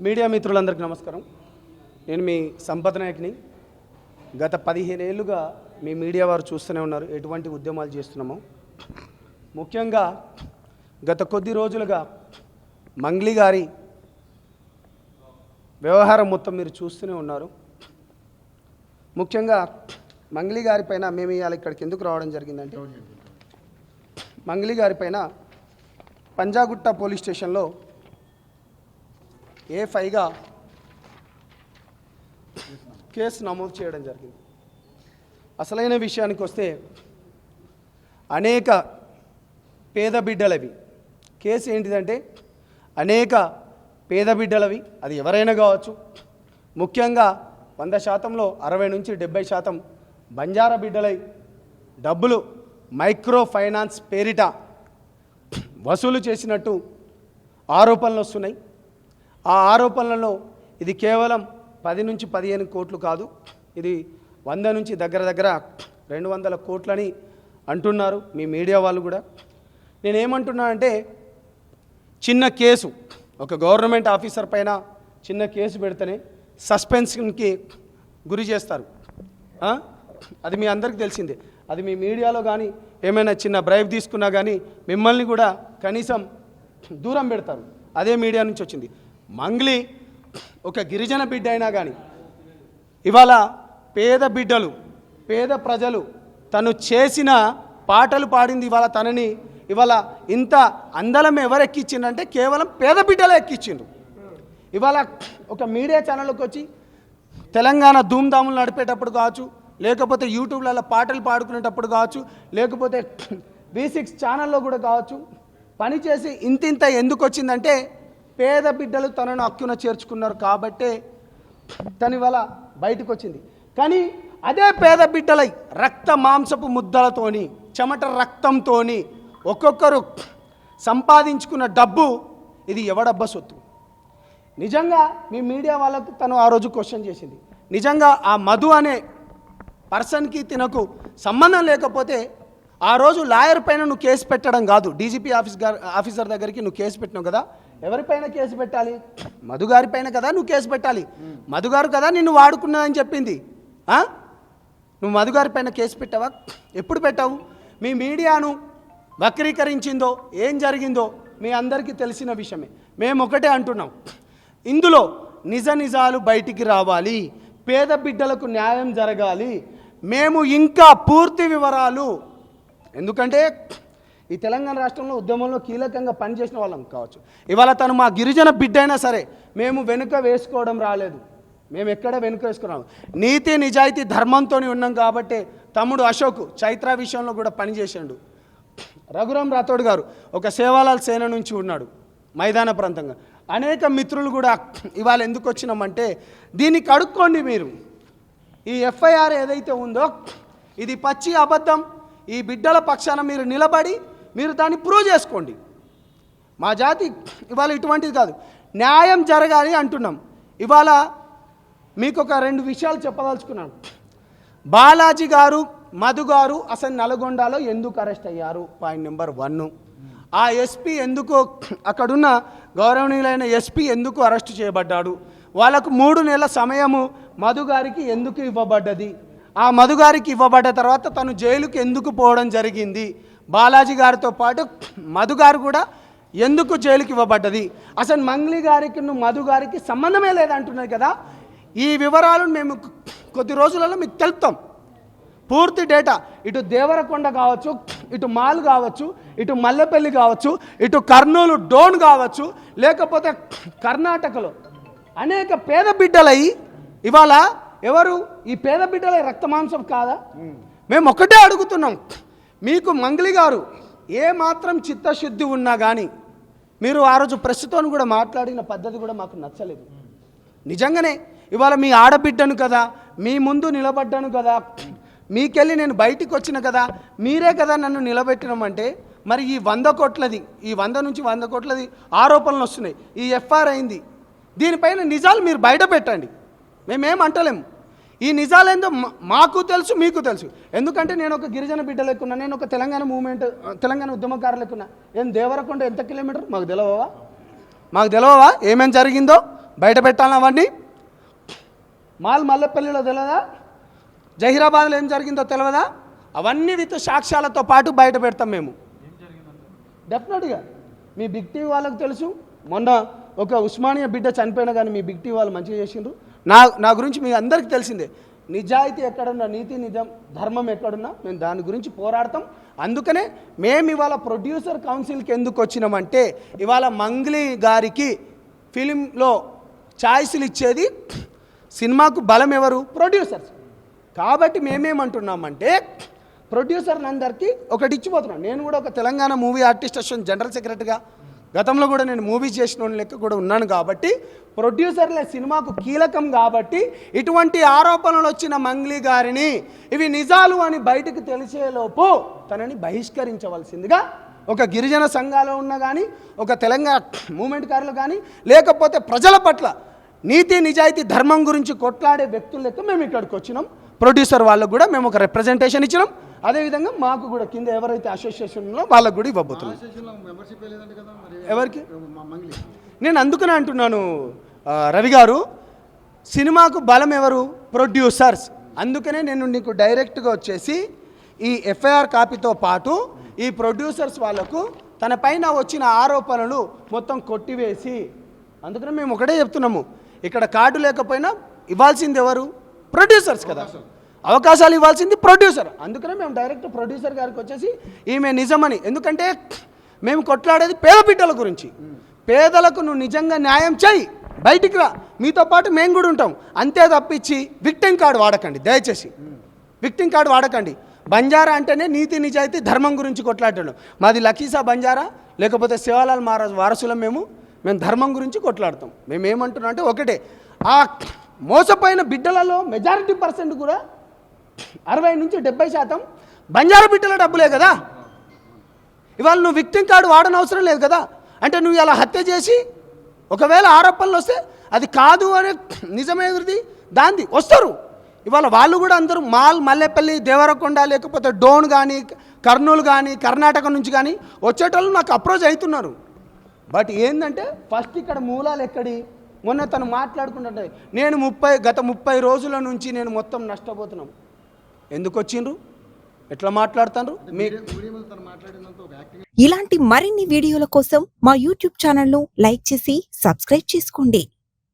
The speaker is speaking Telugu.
మీడియా మిత్రులందరికీ నమస్కారం. నేను మీ సంపత్ నాయక్ని. గత 15 ఏళ్ళుగా మీ మీడియా వారు చూస్తూనే ఉన్నారు ఎటువంటి ఉద్యమాలు చేస్తున్నామో. ముఖ్యంగా గత కొద్ది రోజులుగా మంగ్లీ గారి వ్యవహారం మొత్తం మీరు చూస్తూనే ఉన్నారు. ముఖ్యంగా మంగ్లీ గారి పైన మేము ఇవాళ ఇక్కడికి ఎందుకు రావడం జరిగిందంటే, మంగ్లీ గారి పైన పంజాగుట్ట పోలీస్ స్టేషన్లో A5గా కేసు నమోదు చేయడం జరిగింది. అసలైన విషయానికి వస్తే అనేక పేద బిడ్డలవి కేసు ఏంటిదంటే, అనేక పేద బిడ్డలవి, అది ఎవరైనా కావచ్చు. ముఖ్యంగా 100%లో 60 నుంచి 70% బంజారా బిడ్డలై డబ్బులు మైక్రో ఫైనాన్స్ పేరిట వసూలు చేసినట్టు ఆరోపణలు వస్తున్నాయి. ఆ ఆరోపణలలో ఇది కేవలం 10 నుంచి 15 కోట్లు కాదు, ఇది 100 నుంచి దగ్గర 200 కోట్లని అంటున్నారు మీ మీడియా వాళ్ళు కూడా. నేనేమంటున్నానంటే, చిన్న కేసు, ఒక గవర్నమెంట్ ఆఫీసర్ పైన చిన్న కేసు పెడితేనే సస్పెన్షన్కి గురి చేస్తారు. అది మీ అందరికీ తెలిసిందే. అది మీ మీడియాలో కానీ ఏమైనా చిన్న బ్రైవ్ తీసుకున్నా కానీ మిమ్మల్ని కూడా కనీసం దూరం పెడతారు. అదే మీడియా నుంచి వచ్చింది. మంగ్లీ ఒక గిరిజన బిడ్డ అయినా కానీ ఇవాళ పేద బిడ్డలు, పేద ప్రజలు తను చేసిన పాటలు పాడింది ఇవాళ తనని ఇవాళ ఇంత అందలం ఎవరెక్కిచ్చిందంటే కేవలం పేద బిడ్డలే ఎక్కిచ్చిండ్రు. ఇవాళ ఒక మీడియా ఛానల్లోకి వచ్చి తెలంగాణ ధూమ్ధాములు నడిపేటప్పుడు కావచ్చు, లేకపోతే యూట్యూబ్లలో పాటలు పాడుకునేటప్పుడు కావచ్చు, లేకపోతే V6 ఛానల్లో కూడా కావచ్చు, పనిచేసి ఇంత ఎందుకు వచ్చిందంటే పేద బిడ్డలు తనను హక్కున చేర్చుకున్నారు కాబట్టే తను ఇవాళ బయటకు వచ్చింది. కానీ అదే పేద బిడ్డలై రక్త మాంసపు ముద్దలతోని, చెమట రక్తంతోని ఒక్కొక్కరు సంపాదించుకున్న డబ్బు ఇది ఎవడబ్బా సొత్తు? నిజంగా మీ మీడియా వాళ్ళకు తను ఆ రోజు క్వశ్చన్ చేసింది. నిజంగా ఆ మధు అనే పర్సన్కి తినకు సంబంధం లేకపోతే ఆ రోజు లాయర్ పైన నువ్వు కేసు పెట్టడం కాదు, డీజీపీ ఆఫీసర్ దగ్గరికి నువ్వు కేసు పెట్టినావు కదా, ఎవరిపైన కేసు పెట్టాలి? మధుగారి పైన కదా నువ్వు కేసు పెట్టాలి. మధుగారు కదా నిన్ను వాడుకున్నాదని చెప్పింది. నువ్వు మధుగారి పైన కేసు పెట్టావా? ఎప్పుడు పెట్టావు? మీ మీడియాను వక్రీకరించిందో ఏం జరిగిందో మీ అందరికీ తెలిసిన విషయమే. మేము ఒకటే అంటున్నాం, ఇందులో నిజాలు బయటికి రావాలి, పేద బిడ్డలకు న్యాయం జరగాలి. మేము ఇంకా పూర్తి వివరాలు, ఎందుకంటే ఈ తెలంగాణ రాష్ట్రంలో ఉద్యమంలో కీలకంగా పనిచేసిన వాళ్ళం కావచ్చు. ఇవాళ తను మా గిరిజన బిడ్డ అయినా సరే మేము వెనుక వేసుకోవడం రాలేదు. మేము ఎక్కడ వెనుక వేసుకున్నాము, నీతి నిజాయితీ ధర్మంతో ఉన్నాం కాబట్టి. తమ్ముడు అశోక్ చైత్ర విషయంలో కూడా పనిచేసాడు. రఘురామ్ రాథోడ్ గారు ఒక సేవాలాల్ సేన నుంచి ఉన్నాడు మైదాన ప్రాంతంగా. అనేక మిత్రులు కూడా ఇవాళ ఎందుకు వచ్చినామంటే, దీన్ని కడుక్కోండి మీరు. ఈ FIR ఏదైతే ఉందో ఇది పచ్చి అబద్ధం. ఈ బిడ్డల పక్షాన మీరు నిలబడి మీరు దాన్ని ప్రూవ్ చేసుకోండి. మా జాతి ఇవాళ ఇటువంటిది కాదు, న్యాయం జరగాలి అంటున్నాం. ఇవాళ మీకు ఒక 2 విషయాలు చెప్పదలుచుకున్నాను. బాలాజీ గారు, మధు గారు అసలు నల్గొండలో ఎందుకు అరెస్ట్ అయ్యారు? Point number 1. ఆ ఎస్పీ ఎందుకు, అక్కడున్న గౌరవనీయులైన ఎస్పీ ఎందుకు అరెస్ట్ చేయబడ్డాడు? వాళ్ళకు 3 నెలల సమయము మధు గారికి ఎందుకు ఇవ్వబడ్డది? ఆ మధు గారికి ఇవ్వబడ్డ తర్వాత తను జైలుకి ఎందుకు పోవడం జరిగింది? బాలాజీ గారితో పాటు మధు గారు కూడా ఎందుకు జైలుకి ఇవ్వబడ్డది? అసలు మంగ్లీ గారికి మధు గారికి సంబంధమే లేదంటున్నది కదా. ఈ వివరాలు మేము కొద్ది రోజులలో మీకు తెలుపుతాం. పూర్తి డేటా, ఇటు దేవరకొండ కావచ్చు, ఇటు మాల్ కావచ్చు, ఇటు మల్లెపల్లి కావచ్చు, ఇటు కర్నూలు డోన్ కావచ్చు, లేకపోతే కర్ణాటకలో అనేక పేద బిడ్డలై ఇవాళ ఎవరు ఈ పేద బిడ్డలై రక్తమాంసం కాదా? మేము ఒకటే అడుగుతున్నాం, మీకు మంగ్లీ గారు ఏ మాత్రం చిత్తశుద్ధి ఉన్నా కానీ మీరు ఆ రోజు ప్రెస్తో కూడా మాట్లాడిన పద్ధతి కూడా మాకు నచ్చలేదు. నిజంగానే ఇవాళ మీ ఆడబిడ్డను కదా, మీ ముందు నిలబడ్డాను కదా, మీకెళ్ళి నేను బయటికి వచ్చిన కదా, మీరే కదా నన్ను నిలబెట్టినామంటే మరి ఈ 100 కోట్లది, ఈ 100 నుంచి 100 కోట్లది ఆరోపణలు వస్తున్నాయి, ఈ FIR అయింది, దీనిపైన నిజాలు మీరు బయట పెట్టండి. మేమేమంటలేము. ఈ నిజాలేందో మాకు తెలుసు, మీకు తెలుసు. ఎందుకంటే నేను ఒక గిరిజన బిడ్డ లెక్కున్నా, నేను ఒక తెలంగాణ మూవ్మెంట్, తెలంగాణ ఉద్యమకారు లెక్కున్నా. ఏం దేవరకొండ ఎంత కిలోమీటర్ మాకు తెలియవా? ఏమేం జరిగిందో బయట పెట్టాలని అవన్నీ మల్లెపల్లిలో తెలియదా, జహీరాబాద్లో ఏం జరిగిందో తెలియదా, అవన్నీ విత్ సాక్ష్యాలతో పాటు బయట పెడతాం మేము. డెఫినెట్గా మీ బిగ్ టీవీ వాళ్ళకు తెలుసు. మొన్న ఒక ఉస్మానియా బిడ్డ చనిపోయినా కానీ మీ బిగ్ టీవీ వాళ్ళు మంచిగా చేసిండ్రు. నా గురించి మీ అందరికీ తెలిసిందే. నిజాయితీ ఎక్కడున్నా, నీతి నిజం ధర్మం ఎక్కడున్నా మేము దాని గురించి పోరాడతాం. అందుకనే మేము ఇవాళ ప్రొడ్యూసర్ కౌన్సిల్కి ఎందుకు వచ్చినామంటే, ఇవాళ మంగ్లీ గారికి ఫిలింలో ఛాయిస్లు ఇచ్చేది సినిమాకు బలం ఎవరు? ప్రొడ్యూసర్స్. కాబట్టి మేమేమంటున్నామంటే ప్రొడ్యూసర్లందరికీ ఒకటి ఇచ్చిపోతున్నాను. నేను కూడా ఒక Telangana movie artist association general సెక్రటరీగా గతంలో కూడా నేను మూవీ చేసిన లెక్క కూడా ఉన్నాను. కాబట్టి ప్రొడ్యూసర్లే సినిమాకు కీలకం. కాబట్టి ఇటువంటి ఆరోపణలు వచ్చిన మంగ్లీ గారిని ఇవి నిజాలు అని బయటకు తెలిసేలోపు తనని బహిష్కరించవలసిందిగా ఒక గిరిజన సంఘాలు ఉన్నా కానీ, ఒక తెలంగాణ మూమెంట్ కారులు కానీ, లేకపోతే ప్రజల పట్ల నీతి నిజాయితీ ధర్మం గురించి కొట్లాడే వ్యక్తుల లెక్క మేము ఇక్కడికి వచ్చినాం. ప్రొడ్యూసర్ వాళ్ళకు కూడా మేము ఒక రిప్రజెంటేషన్ ఇచ్చినాం. అదేవిధంగా మాకు కూడా కింద ఎవరైతే అసోసియేషన్లో వాళ్ళకు కూడా ఇవ్వబోతున్నాం. ఎవరికి? నేను అందుకనే అంటున్నాను రవి గారు, సినిమాకు బలం ఎవరు? ప్రొడ్యూసర్స్. అందుకనే నేను నీకు డైరెక్ట్గా వచ్చేసి ఈ ఎఫ్ఐఆర్ కాపీతో పాటు ఈ ప్రొడ్యూసర్స్ వాళ్ళకు తన పైన వచ్చిన ఆరోపణలు మొత్తం కొట్టివేసి, అందుకనే మేము ఒకటే చెప్తున్నాము, ఇక్కడ కార్డు లేకపోయినా ఇవ్వాల్సింది ఎవరు? ప్రొడ్యూసర్స్ కదా, అవకాశాలు ఇవ్వాల్సింది ప్రొడ్యూసర్. అందుకనే మేము డైరెక్ట్ ప్రొడ్యూసర్ గారికి వచ్చేసి ఈమె నిజమని, ఎందుకంటే మేము కొట్లాడేది పేద బిడ్డల గురించి. పేదలకు నువ్వు నిజంగా న్యాయం చేయి, బయటికి రా, మీతో పాటు మేము కూడా ఉంటాం. అంతే తప్పించి విక్టిమ్ కార్డు వాడకండి, దయచేసి విక్టిమ్ కార్డు వాడకండి. బంజారా అంటేనే నీతి నిజాయితీ ధర్మం గురించి కొట్లాడటం. మాది లకీసా బంజారా లేకపోతే శివాలాల్ మహారాజ్ వారసులం. మేము ధర్మం గురించి కొట్లాడతాం. మేము ఏమంటున్నాం అంటే ఒకటే, ఆ మోసపోయిన బిడ్డలలో మెజారిటీ పర్సెంట్ కూడా 60 నుంచి 70% బంజారా బిడ్డల డబ్బులే కదా. ఇవాళ నువ్వు విక్టిమ్ కార్డు వాడనవసరం లేదు కదా. అంటే నువ్వు ఇలా హత్య చేసి ఒకవేళ ఆరోపణలు వస్తే అది కాదు అనే నిజమేది దాంది వస్తారు. ఇవాళ వాళ్ళు కూడా అందరూ మల్లెపల్లి, దేవరకొండ, లేకపోతే డోన్ కానీ, కర్నూలు కానీ, కర్ణాటక నుంచి కానీ వచ్చేటోళ్ళు నాకు అప్రోచ్ అవుతున్నారు. బట్ ఏంటంటే ఫస్ట్ ఇక్కడ మూలాలు ఎక్కడి? మొన్న తను మాట్లాడుకుంటుంటే నేను గత 30 రోజుల నుంచి నేను మొత్తం నష్టపోతున్నాం. ఎందుకు వచ్చిండ్రు? ఎట్లా మాట్లాడుతారు? ఇలాంటి మరిన్ని వీడియోల కోసం మా యూట్యూబ్ ఛానల్ను లైక్ చేసి సబ్స్క్రైబ్ చేసుకోండి.